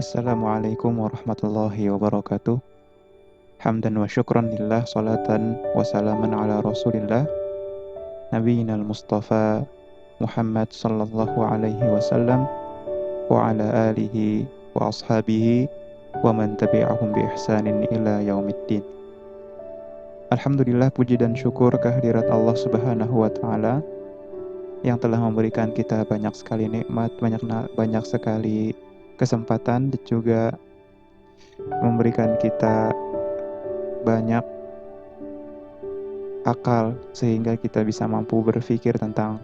Assalamualaikum warahmatullahi wabarakatuh. Hamdan wa syukran lillah, salatan wa salaman ala rasulillah, nabiyina al-mustafa Muhammad sallallahu alaihi wasallam wa ala alihi wa ashabihi wa man tabi'ahum bi ihsanin ila yaumiddin. Alhamdulillah, puji dan syukur kehadirat Allah subhanahu wa ta'ala yang telah memberikan kita banyak sekali nikmat, banyak sekali kesempatan, dan juga memberikan kita banyak akal sehingga kita bisa mampu berpikir tentang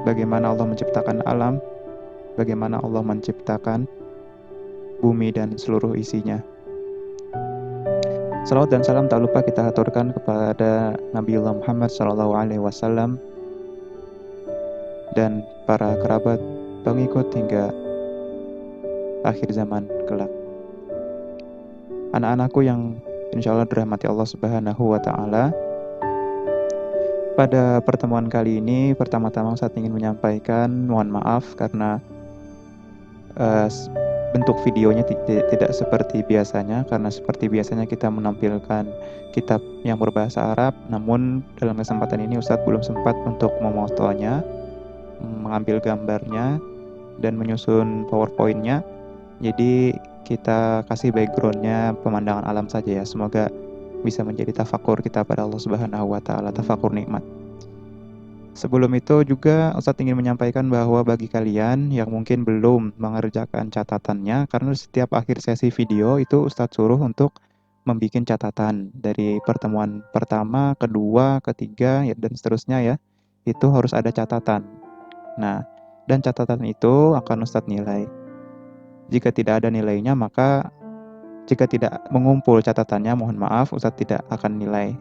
bagaimana Allah menciptakan alam, bagaimana Allah menciptakan bumi dan seluruh isinya. Salawat dan salam tak lupa kita aturkan kepada Nabiullah Muhammad SAW dan para kerabat, pengikut hingga akhir zaman kelak. Anak-anakku yang insya Allah dirahmati Allah Subhanahu wa Ta'ala, pada pertemuan kali ini pertama-tama saya ingin menyampaikan mohon maaf karena bentuk videonya tidak seperti biasanya, karena seperti biasanya kita menampilkan kitab yang berbahasa Arab, namun dalam kesempatan ini Ustadz belum sempat untuk memotonya, mengambil gambarnya, dan menyusun PowerPoint-nya. Jadi kita kasih background-nya pemandangan alam saja ya. Semoga bisa menjadi tafakur kita pada Allah Subhanahu wa Ta'ala, tafakur nikmat. Sebelum itu juga Ustadz ingin menyampaikan bahwa bagi kalian yang mungkin belum mengerjakan catatannya, karena setiap akhir sesi video itu Ustadz suruh untuk membuat catatan dari pertemuan pertama, kedua, ketiga, dan seterusnya ya. Itu harus ada catatan. Nah, dan catatan itu akan Ustadz nilai. Jika tidak ada nilainya, maka jika tidak mengumpul catatannya, mohon maaf, Ustadz tidak akan nilai.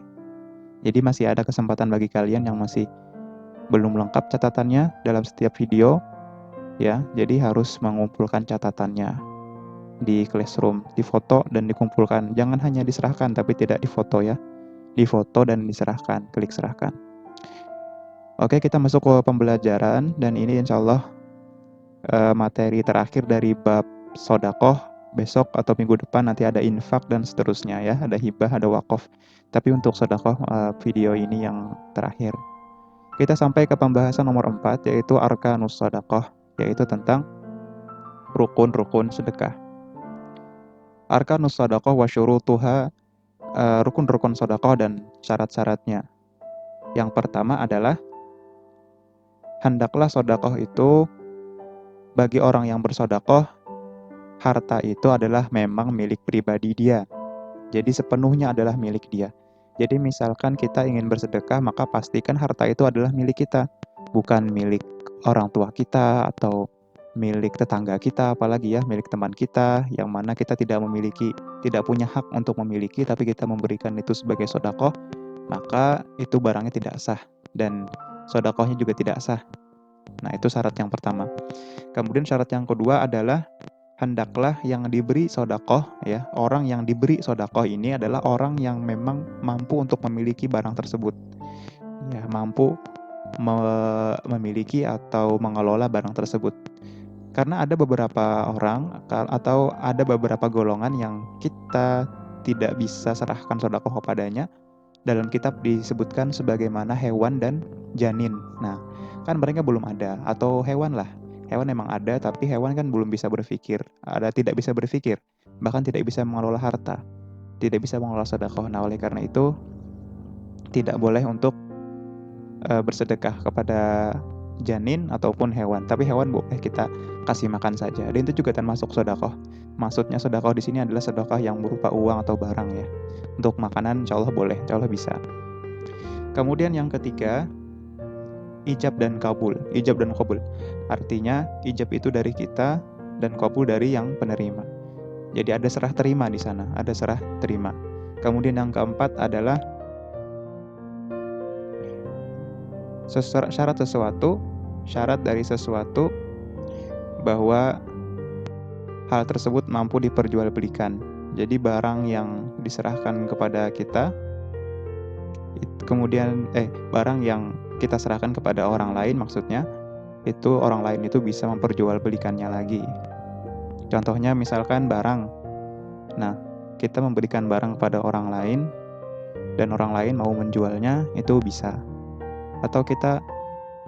Jadi masih ada kesempatan bagi kalian yang masih belum lengkap catatannya dalam setiap video, ya. Jadi harus mengumpulkan catatannya di Classroom, difoto dan dikumpulkan. Jangan hanya diserahkan, tapi tidak difoto ya. Difoto dan diserahkan, klik serahkan. Oke, kita masuk ke pembelajaran, dan ini insya Allah materi terakhir dari bab sodakoh. Besok atau minggu depan nanti ada infak dan seterusnya ya, ada hibah, ada wakaf. Tapi untuk sodakoh video ini yang terakhir. Kita sampai ke pembahasan nomor 4, yaitu arkanus sodakoh, yaitu tentang rukun-rukun sedekah. Arkanus sodakoh wa syurutuha, rukun-rukun sodakoh dan syarat-syaratnya. Yang pertama adalah hendaklah sodakoh itu bagi orang yang bersodakoh, harta itu adalah memang milik pribadi dia. Jadi sepenuhnya adalah milik dia. Jadi misalkan kita ingin bersedekah, maka pastikan harta itu adalah milik kita, bukan milik orang tua kita atau milik tetangga kita, apalagi ya milik teman kita, yang mana kita tidak punya hak untuk memiliki, tapi kita memberikan itu sebagai sodakoh, maka itu barangnya tidak sah dan sodakohnya juga tidak sah. Nah, itu syarat yang pertama. Kemudian syarat yang kedua adalah hendaklah yang diberi sodakoh, ya, orang yang diberi sodakoh ini adalah orang yang memang mampu untuk memiliki barang tersebut, ya, mampu memiliki atau mengelola barang tersebut. Karena ada beberapa orang atau ada beberapa golongan yang kita tidak bisa serahkan sodakoh kepadanya. Dalam kitab disebutkan sebagaimana hewan dan janin. Nah, kan mereka belum ada, atau hewan lah. Hewan memang ada, tapi hewan kan belum bisa berpikir. Tidak bisa berpikir, bahkan tidak bisa mengelola harta, tidak bisa mengelola sedekah. Nah, oleh karena itu tidak boleh untuk bersedekah kepada janin ataupun hewan. Tapi hewan boleh kita kasih makan saja. Dan itu juga termasuk sedekah. Maksudnya sedekah di sini adalah sedekah yang berupa uang atau barang ya. Untuk makanan insya Allah boleh, insya Allah bisa. Kemudian yang ketiga, ijab dan kabul. Ijab dan kabul. Artinya ijab itu dari kita dan kabul dari yang penerima. Jadi ada serah terima di sana, ada serah terima. Kemudian yang keempat adalah syarat dari sesuatu bahwa hal tersebut mampu diperjualbelikan. Jadi barang yang diserahkan kepada kita, kemudian barang yang kita serahkan kepada orang lain, maksudnya itu orang lain itu bisa memperjualbelikannya lagi. Contohnya misalkan barang. Nah, kita memberikan barang kepada orang lain dan orang lain mau menjualnya, itu bisa. Atau kita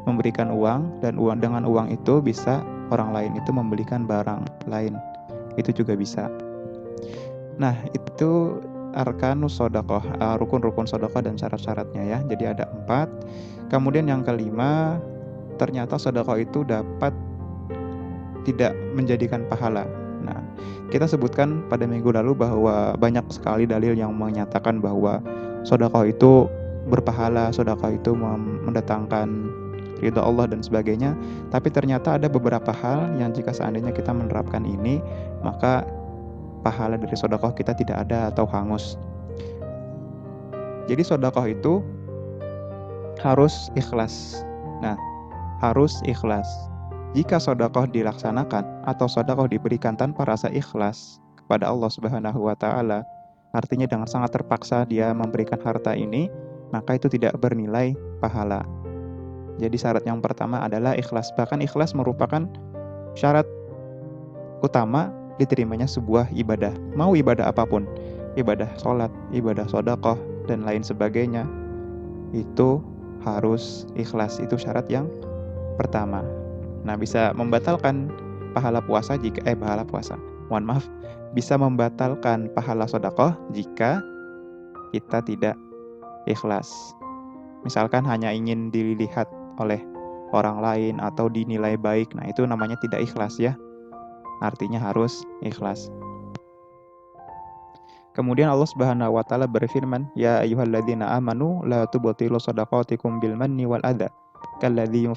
memberikan uang dan dengan uang itu bisa orang lain itu membelikan barang lain. Itu juga bisa. Nah, itu arkanus sodakoh, rukun-rukun sodakoh dan syarat-syaratnya ya. Jadi ada 4. Kemudian yang kelima, ternyata sodakoh itu dapat tidak menjadikan pahala. Nah, kita sebutkan pada minggu lalu bahwa banyak sekali dalil yang menyatakan bahwa sodakoh itu berpahala, sodakoh itu mendatangkan ridha Allah dan sebagainya. Tapi ternyata ada beberapa hal yang jika seandainya kita menerapkan ini, maka pahala dari sodakoh kita tidak ada atau hangus. Jadi sodakoh itu harus ikhlas. Nah, harus ikhlas. Jika sodakoh dilaksanakan atau sodakoh diberikan tanpa rasa ikhlas kepada Allah Subhanahu wa Ta'ala, artinya dengan sangat terpaksa dia memberikan harta ini, maka itu tidak bernilai pahala. Jadi syarat yang pertama adalah ikhlas. Bahkan ikhlas merupakan syarat utama diterimanya sebuah ibadah. Mau ibadah apapun, ibadah sholat, ibadah sodakoh, dan lain sebagainya, itu harus ikhlas. Itu syarat yang pertama. Nah, bisa membatalkan pahala puasa jika bisa membatalkan pahala sodakoh jika kita tidak ikhlas. Misalkan hanya ingin dilihat oleh orang lain atau dinilai baik, nah itu namanya tidak ikhlas ya. Artinya harus ikhlas. Kemudian Allah Subhanahu wa Ta'ala berfirman, "Ya ayyuhalladzina amanu la tubtilu shadaqatikum bil manni wal adza, kalladzi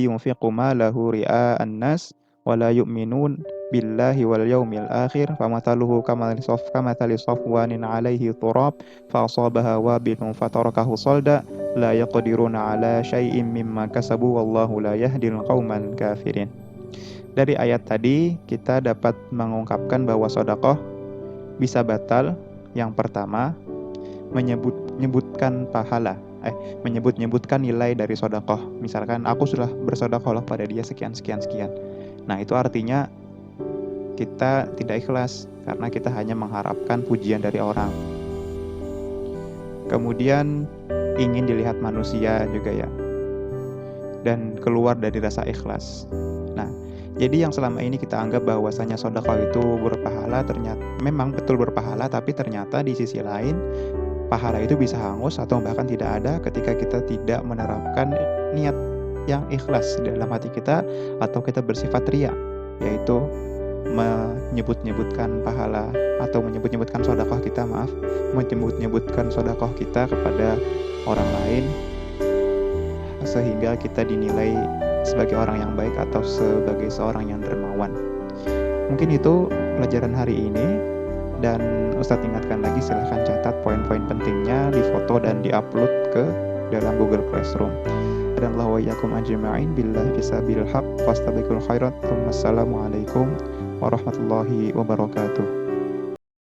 yunfiqu malahu ria'an nas wa la yu'minun billahi wal yawmil akhir, famathaluhu kamathali safwanin 'alaihi turab fa asabaha wabilun fatarakahu salda la yaqdiruna 'ala syai'in mimma kasabu wallahu la yahdil qauman kafirin." Dari ayat tadi kita dapat mengungkapkan bahwa sedekah bisa batal. Yang pertama, menyebutkan nilai dari sedekah. Misalkan aku sudah bersedekah pada dia sekian. Nah, itu artinya kita tidak ikhlas karena kita hanya mengharapkan pujian dari orang. Kemudian ingin dilihat manusia juga ya. Dan keluar dari rasa ikhlas. Nah, jadi yang selama ini kita anggap bahwasanya sedekah itu berpahala, ternyata memang betul berpahala, tapi ternyata di sisi lain pahala itu bisa hangus atau bahkan tidak ada ketika kita tidak menerapkan niat yang ikhlas dalam hati kita atau kita bersifat riya, yaitu menyebutkan pahala atau menyebutkan sedekah kita, menyebutkan sedekah kita kepada orang lain sehingga kita dinilai sebagai orang yang baik atau sebagai seorang yang dermawan. Mungkin itu pelajaran hari ini, dan Ustadz ingatkan lagi, silahkan catat poin-poin pentingnya, difoto dan diupload ke dalam Google Classroom. Dan Allah wa iyyakum ajma'in billahi fisabilil haq fastabiqul khairat. Wassalamualaikum warahmatullahi wabarakatuh.